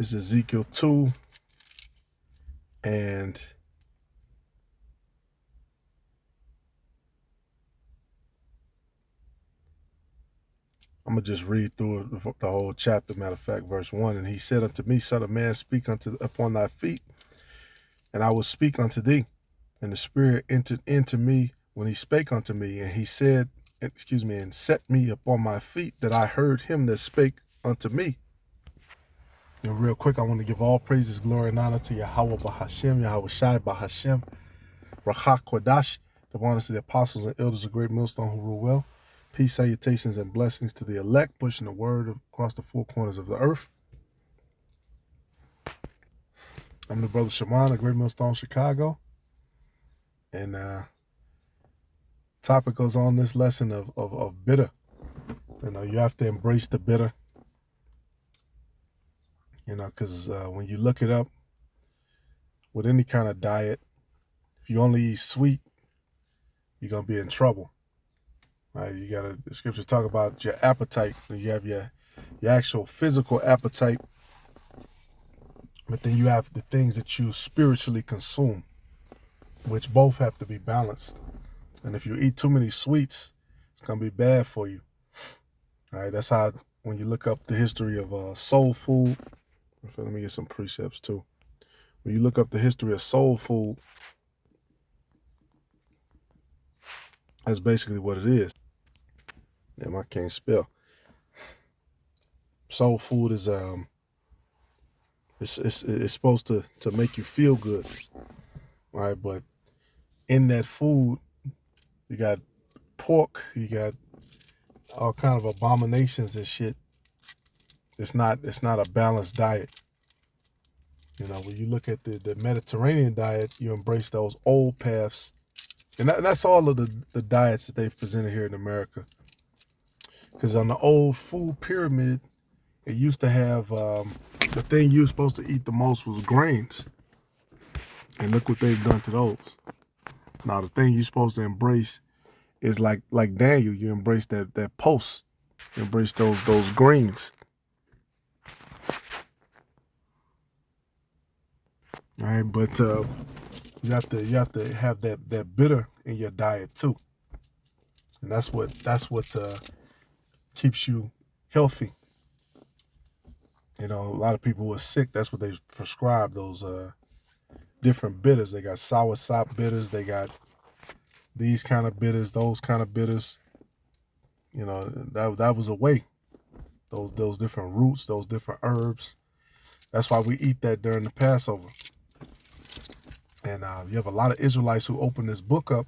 This is Ezekiel 2, and I'm going to just read through it, the whole chapter. Matter of fact, verse 1. And he said unto me, Son of man, speak upon thy feet, and I will speak unto thee. And the Spirit entered into me when he spake unto me, and he said, and set me upon my feet, that I heard him that spake unto me. And real quick, I want to give all praises, glory, and honor to Yahweh Bahashem, Yahweh Shai Bahashem, Rachak Kodash, the honors to the apostles and elders of Great Millstone who rule well. Peace, salutations, and blessings to the elect, pushing the word across the four corners of the earth. I'm the brother Shaman of Great Millstone, Chicago. And topic goes on this lesson of bitter. You have to embrace the bitter. Because when you look it up with any kind of diet, if you only eat sweet, you're going to be in trouble. Right? The scriptures talk about your appetite. You have your actual physical appetite, but then you have the things that you spiritually consume, which both have to be balanced. And if you eat too many sweets, it's going to be bad for you. All right, that's how, when you look up the history of soul food, let me get some precepts too. When you look up the history of soul food, that's basically what it is. Damn, I can't spell. Soul food is it's supposed to make you feel good, right? But in that food, you got pork, you got all kind of abominations and shit. It's not a balanced diet. When you look at the Mediterranean diet, you embrace those old paths, and that's all of the diets that they've presented here in America. Because on the old food pyramid, it used to have the thing you were supposed to eat the most was grains, and look what they've done to those. Now the thing you're supposed to embrace is like Daniel, you embrace that post, you embrace those greens. All right, but you have to have that bitter in your diet too, and that's what keeps you healthy. A lot of people who are sick, that's what they prescribe, those different bitters. They got sour sop bitters, they got these kind of bitters, those kind of bitters. That was a way. Those different roots, those different herbs. That's why we eat that during the Passover. And you have a lot of Israelites who open this book up.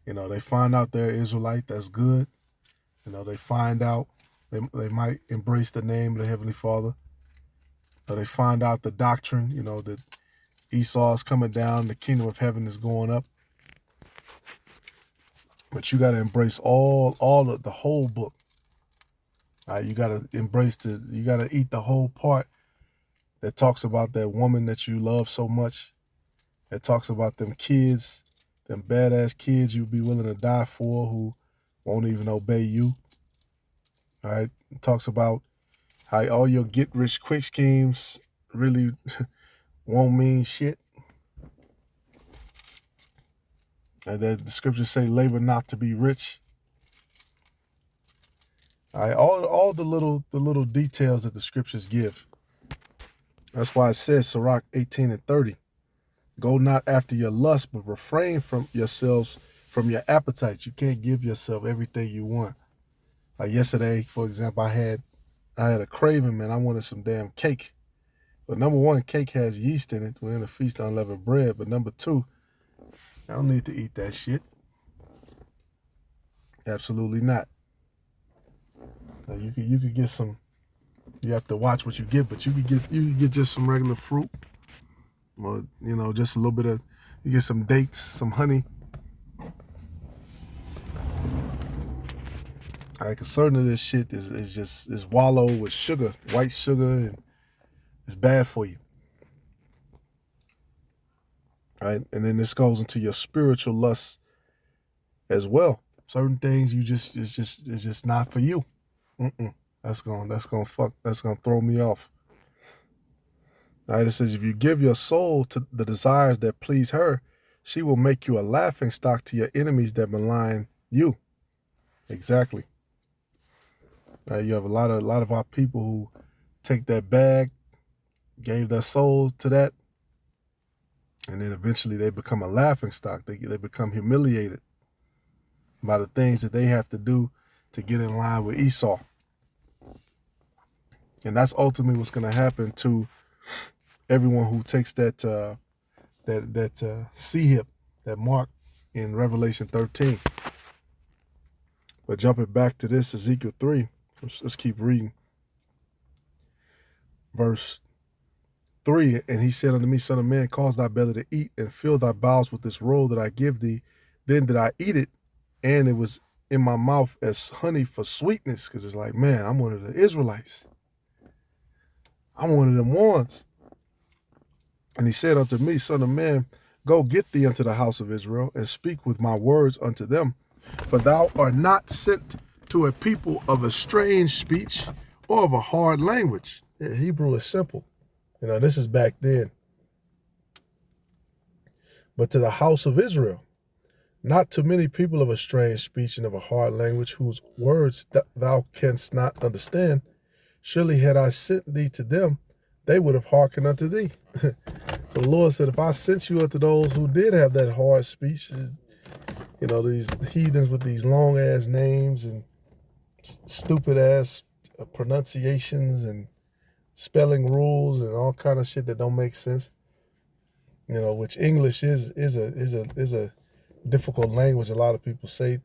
They find out they're Israelite. That's good. They find out they might embrace the name of the Heavenly Father. They find out the doctrine, that Esau is coming down, the kingdom of heaven is going up. But you got to embrace all of the whole book. All right, you got to you got to eat the whole part that talks about that woman that you love so much. That talks about them kids, them badass kids you'd be willing to die for, who won't even obey you. All right, it talks about how all your get-rich-quick schemes really won't mean shit. And then the scriptures say, labor not to be rich. All right, all the little details that the scriptures give. That's why it says, Sirach 18:30. Go not after your lust, but refrain from yourselves from your appetites. You can't give yourself everything you want. Like yesterday, for example, I had a craving, man. I wanted some damn cake. But number one, cake has yeast in it. We're in a feast on unleavened bread. But number two, I don't need to eat that shit. Absolutely not. Now, you could get some. You have to watch what you get, but you could get just some regular fruit. Or, just a little bit of, you get some dates, some honey. Like, a certain of this shit is wallow with sugar, white sugar, and it's bad for you. Right? And then this goes into your spiritual lusts as well. Certain things it's just not for you. That's gonna throw me off. All right, it says, if you give your soul to the desires that please her, she will make you a laughing stock to your enemies that malign you. Exactly. All right, you have a lot of our people who take that bag, gave their souls to that, and then eventually they become a laughing stock. They become humiliated by the things that they have to do to get in line with Esau. And that's ultimately what's going to happen to everyone who takes that C hip, that mark in Revelation 13. But jumping back to this, Ezekiel 3, let's keep reading. Verse 3, and he said unto me, Son of man, cause thy belly to eat, and fill thy bowels with this roll that I give thee. Then did I eat it, and it was in my mouth as honey for sweetness, because it's like, man, I'm one of the Israelites. I'm one of them ones. And he said unto me, Son of man, go get thee unto the house of Israel, and speak with my words unto them. For thou art not sent to a people of a strange speech or of a hard language. Yeah, Hebrew is simple. You know, this is back then. But to the house of Israel, not to many people of a strange speech and of a hard language, whose words thou canst not understand. Surely had I sent thee to them, they would have hearkened unto thee. So the Lord said, if I sent you unto those who did have that hard speech, you know, these heathens with these long ass names and stupid ass pronunciations and spelling rules and all kind of shit that don't make sense. You know, which English is a difficult language, a lot of people say.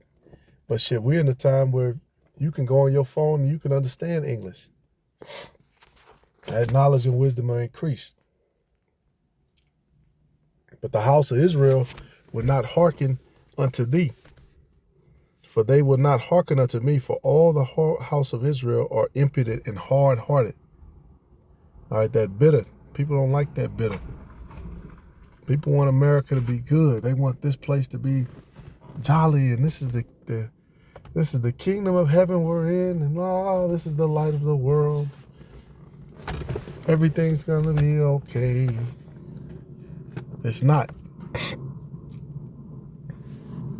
But shit, we're in a time where you can go on your phone and you can understand English. As knowledge and wisdom are increased. But the house of Israel would not hearken unto thee, for they will not hearken unto me, for all the house of Israel are impudent and hard-hearted. All right, that bitter. People don't like that bitter. People want America to be good. They want this place to be jolly, and this is the kingdom of heaven we're in, and this is the light of the world. Everything's gonna be okay. It's not.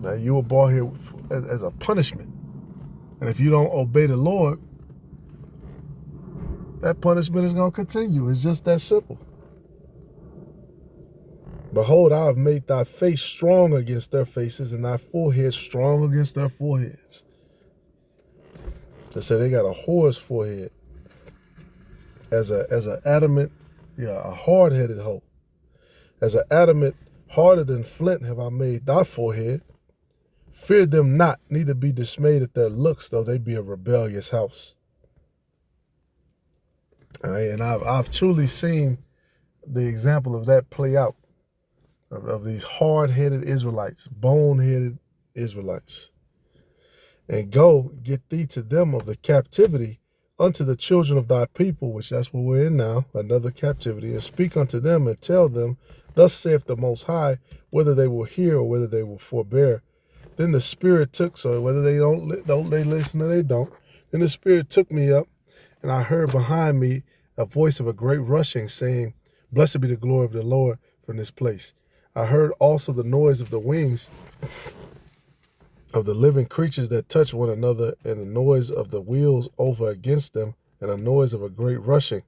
Now you were born here as a punishment, and if you don't obey the Lord, that punishment is gonna continue. It's just that simple. Behold, I have made thy face strong against their faces, and thy forehead strong against their foreheads. They say they got a whore's forehead. As a adamant, a hard-headed hoe. As an adamant, harder than flint have I made thy forehead. Fear them not, neither be dismayed at their looks, though they be a rebellious house. All right, and I've truly seen the example of that play out. Of these hard-headed Israelites, bone-headed Israelites. And go, get thee to them of the captivity unto the children of thy people, which that's what we're in now, another captivity, and speak unto them and tell them, thus saith the Most High, whether they will hear or whether they will forbear. Then the Spirit took, so whether they don't they listen or they don't, then the Spirit took me up, and I heard behind me a voice of a great rushing, saying, Blessed be the glory of the Lord from this place. I heard also the noise of the wings of the living creatures that touch one another, and the noise of the wheels over against them, and a noise of a great rushing.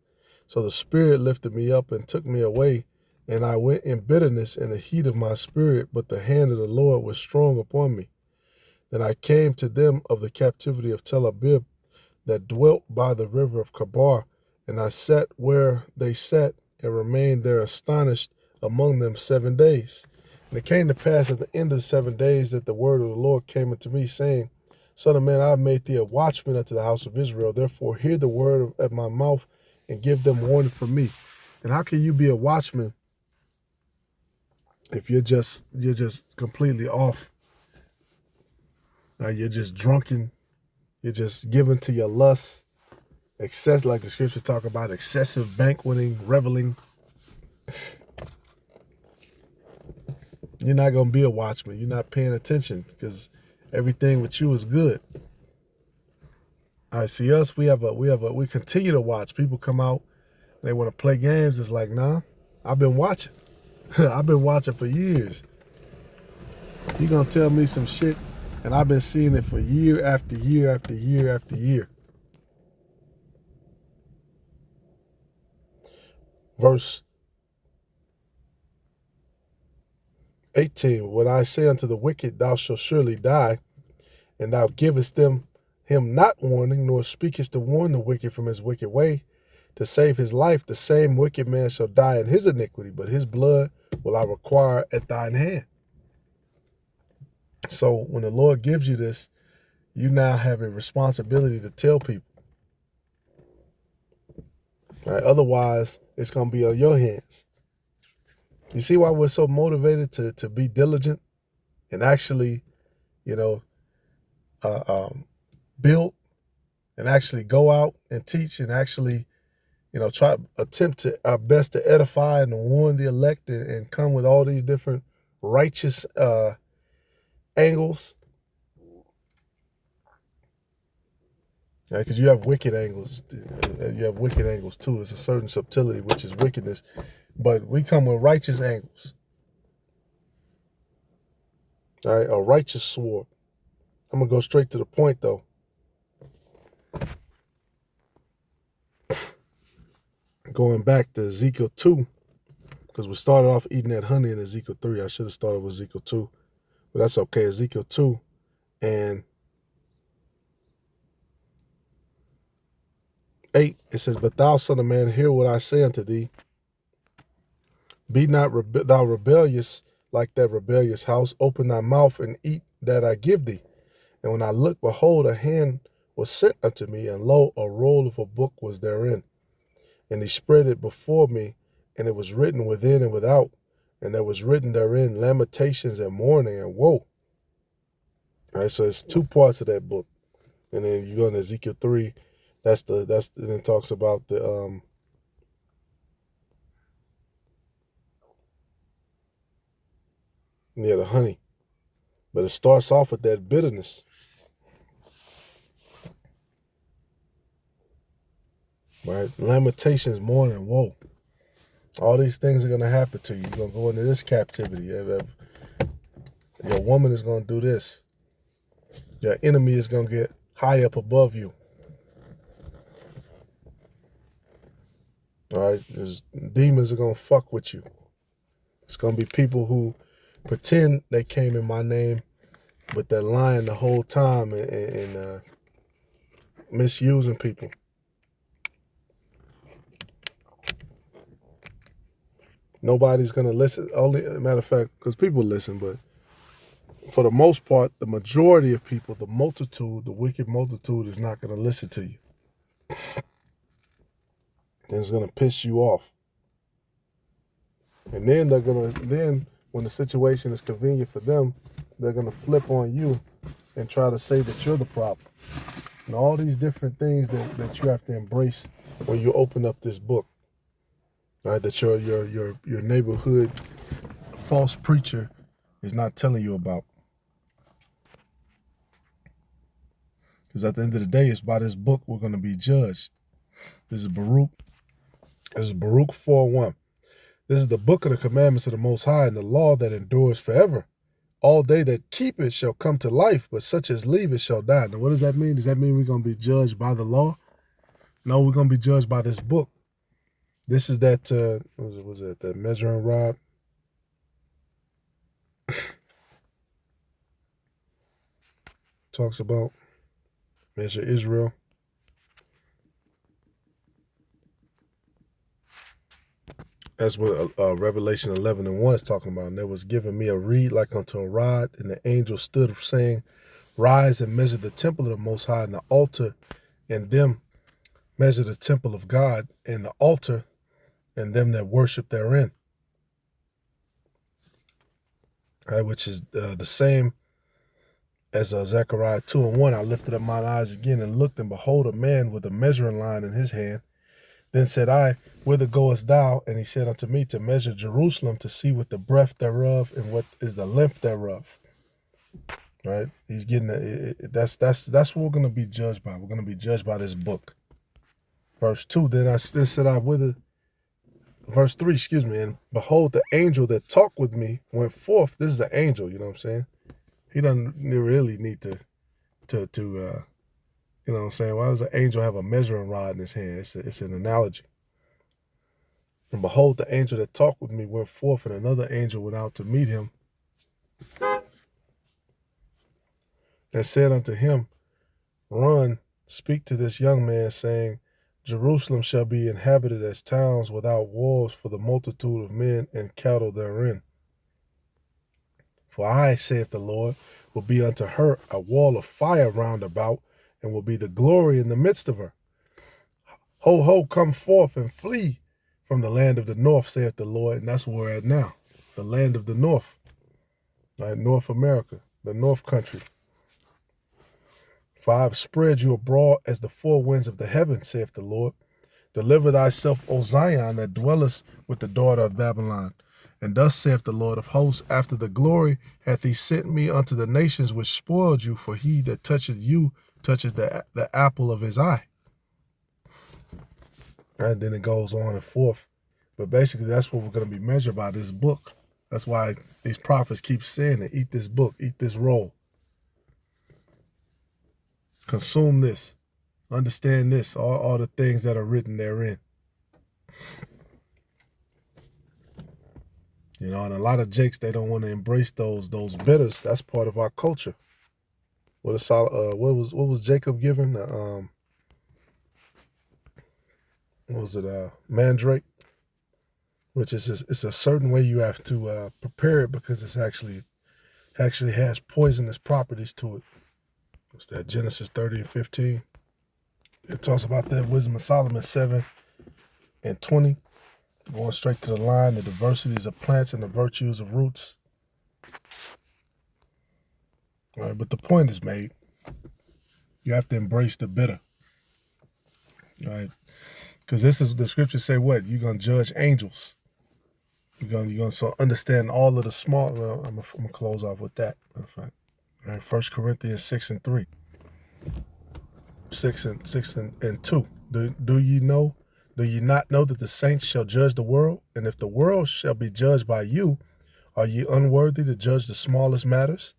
So the Spirit lifted me up and took me away, and I went in bitterness in the heat of my spirit, but the hand of the Lord was strong upon me. Then I came to them of the captivity of Tel Abib, that dwelt by the river of Kabar, and I sat where they sat, and remained there astonished among them 7 days. And it came to pass at the end of the 7 days that the word of the Lord came unto me, saying, Son of man, I have made thee a watchman unto the house of Israel. Therefore hear the word at my mouth, and give them warning from me. And how can you be a watchman if you're just completely off? You're just drunken. You're just given to your lusts. Excess, like the scriptures talk about, excessive banqueting, reveling. You're not going to be a watchman. You're not paying attention because everything with you is good. All right, see us, we continue to watch. People come out They want to play games. It's like, nah, I've been watching. I've been watching for years. You gonna tell me some shit, and I've been seeing it for year after year after year after year. Verse 18, when I say unto the wicked, thou shalt surely die, and thou givest him not warning, nor speakest to warn the wicked from his wicked way, to save his life, the same wicked man shall die in his iniquity, but his blood will I require at thine hand. So when the Lord gives you this, you now have a responsibility to tell people. Right? Otherwise, it's going to be on your hands. You see why we're so motivated to be diligent and actually, build and actually go out and teach and actually, attempt to our best to edify and to warn the elect and come with all these different righteous angles. Because you have wicked angles. You have wicked angles too. There's a certain subtlety, which is wickedness. But we come with righteous angles. All right, a righteous sword. I'm going to go straight to the point, though. Going back to Ezekiel 2, because we started off eating that honey in Ezekiel 3. I should have started with Ezekiel 2, but that's okay. Ezekiel 2 and 8, it says, but thou, son of man, hear what I say unto thee. Be not thou rebellious like that rebellious house. Open thy mouth and eat that I give thee. And when I looked, behold, a hand was sent unto me, and lo, a roll of a book was therein. And he spread it before me, and it was written within and without. And there was written therein lamentations and mourning and woe. All right, so it's two parts of that book. And then you go into Ezekiel 3, and it talks about the the honey. But it starts off with that bitterness. Right? Lamentations, mourning, woe. All these things are going to happen to you. You're going to go into this captivity. Your woman is going to do this. Your enemy is going to get high up above you. All right? Demons are going to fuck with you. It's going to be people who pretend they came in my name, but they're lying the whole time and misusing people. Nobody's going to listen. Only, matter of fact, because people listen, but for the most part, the majority of people, the multitude, the wicked multitude is not going to listen to you. And it's going to piss you off. And then when the situation is convenient for them, they're going to flip on you and try to say that you're the problem. And all these different things that you have to embrace when you open up this book. Right, that your neighborhood false preacher is not telling you about. Because at the end of the day, it's by this book we're going to be judged. This is Baruch 4:1. This is the book of the commandments of the Most High and the law that endures forever. All they that keep it shall come to life, but such as leave it shall die. Now, what does that mean? Does that mean we're going to be judged by the law? No, we're going to be judged by this book. This is that, what was it, that measuring rod? Talks about measure Israel. That's what Revelation 11:1 is talking about. And there was given me a reed like unto a rod, and the angel stood saying, rise and measure the temple of the Most High and the altar, and them measure the temple of God and the altar, and them that worship therein. Right, which is the same as Zechariah 2:1. I lifted up mine eyes again and looked, and behold, a man with a measuring line in his hand. Then said I, whither goest thou? And he said unto me, to measure Jerusalem, to see what the breadth thereof and what is the length thereof. Right? He's getting that's what we're going to be judged by. We're going to be judged by this book. Verse 2, then said I, whither verse 3, excuse me, and behold, the angel that talked with me went forth. This is an angel, you know what I'm saying? He doesn't really need to you know what I'm saying? Why does an angel have a measuring rod in his hand? It's an analogy. And behold, the angel that talked with me went forth, and another angel went out to meet him, and said unto him, Run, speak to this young man, saying, Jerusalem shall be inhabited as towns without walls for the multitude of men and cattle therein. For I, saith the Lord, will be unto her a wall of fire round about, and will be the glory in the midst of her. Ho, ho, come forth and flee from the land of the north, saith the Lord. And that's where we're at now, the land of the north, right? North America, the north country. For I have spread you abroad as the four winds of the heaven, saith the Lord. Deliver thyself, O Zion, that dwellest with the daughter of Babylon. And thus saith the Lord of hosts, after the glory hath he sent me unto the nations which spoiled you, for he that toucheth you touches the apple of his eye. And then it goes on and forth. But basically, that's what we're going to be measured by, this book. That's why these prophets keep saying it. Eat this book, eat this roll. Consume this. Understand this, all the things that are written therein. You know, and a lot of jakes, they don't want to embrace those bitters. That's part of our culture. What was Jacob given? What was it? Mandrake, which is it's a certain way you have to prepare it, because it's actually has poisonous properties to it. What's that? Genesis 30 and 15. It talks about that. Wisdom of Solomon 7 and 20. Going straight to the line, the diversities of plants and the virtues of roots. All right, but the point is made. You have to embrace the bitter. All right, because this is the scriptures say what? You're gonna judge angels. You're gonna so understand all of the small. Well, I'm gonna close off with that. All right, 1 Corinthians 6 and 3. 6 and 2. Do ye know? Do ye not know that the saints shall judge the world? And if the world shall be judged by you, are ye unworthy to judge the smallest matters?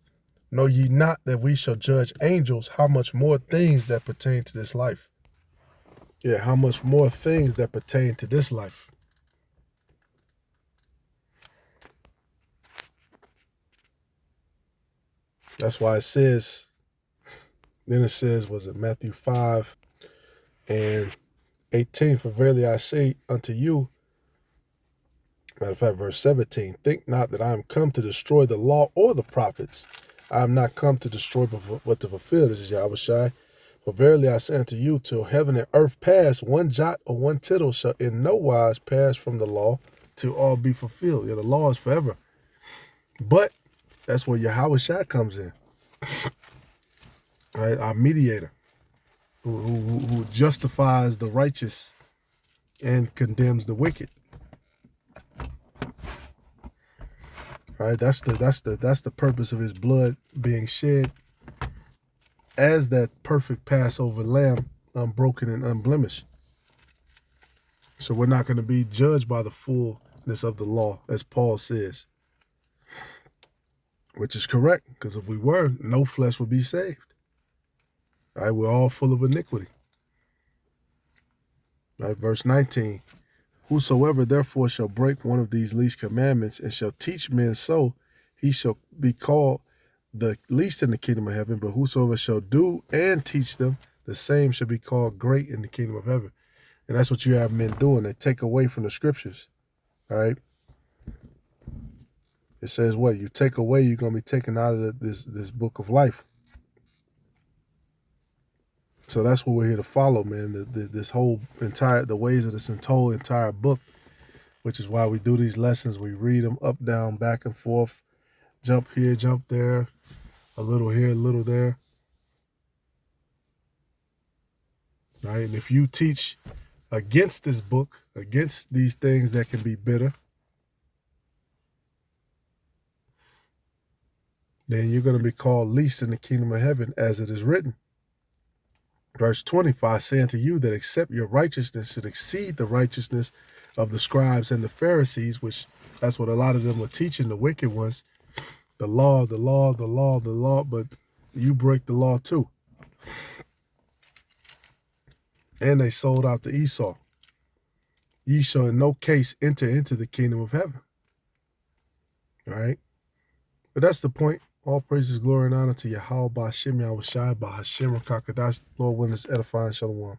Know ye not that we shall judge angels? How much more things that pertain to this life? Yeah, how much more things that pertain to this life? That's why it says, then it says, was it Matthew 5 and 18? For verily I say unto you, matter of fact, verse 17, think not that I am come to destroy the law or the prophets. I am not come to destroy, but to fulfill. This is Yahushai. For verily I say unto you, till heaven and earth pass, one jot or one tittle shall in no wise pass from the law till all be fulfilled. Yeah, the law is forever. But that's where Yahushai comes in. Right? Our mediator, who justifies the righteous and condemns the wicked. Right? That's the purpose of his blood being shed as that perfect Passover lamb, unbroken and unblemished. So we're not going to be judged by the fullness of the law, as Paul says, which is correct, because if we were, no flesh would be saved. Right? We're all full of iniquity. Right? Verse 19, whosoever therefore shall break one of these least commandments and shall teach men so, he shall be called the least in the kingdom of heaven, but whosoever shall do and teach them, the same shall be called great in the kingdom of heaven. And that's what you have men doing. They take away from the scriptures. All right. It says what? You take away, you're going to be taken out of this book of life. So that's what we're here to follow, man. This whole the ways of this whole entire book, which is why we do these lessons. We read them up, down, back and forth, jump here, jump there, a little here, a little there. Right? And if you teach against this book, against these things that can be bitter, then you're going to be called least in the kingdom of heaven, as it is written. Verse 25, saying to you that except your righteousness should exceed the righteousness of the scribes and the Pharisees, which that's what a lot of them were teaching, the wicked ones. The law, the law, the law, the law, but you break the law too. And they sold out to Esau. Ye shall in no case enter into the kingdom of heaven. All right? But that's the point. All praises, glory, and honor to Yahweh, Ba'ashem, Yahushai, Ba'ashem, Kakadash, Lord, when it's edifying, Shalom.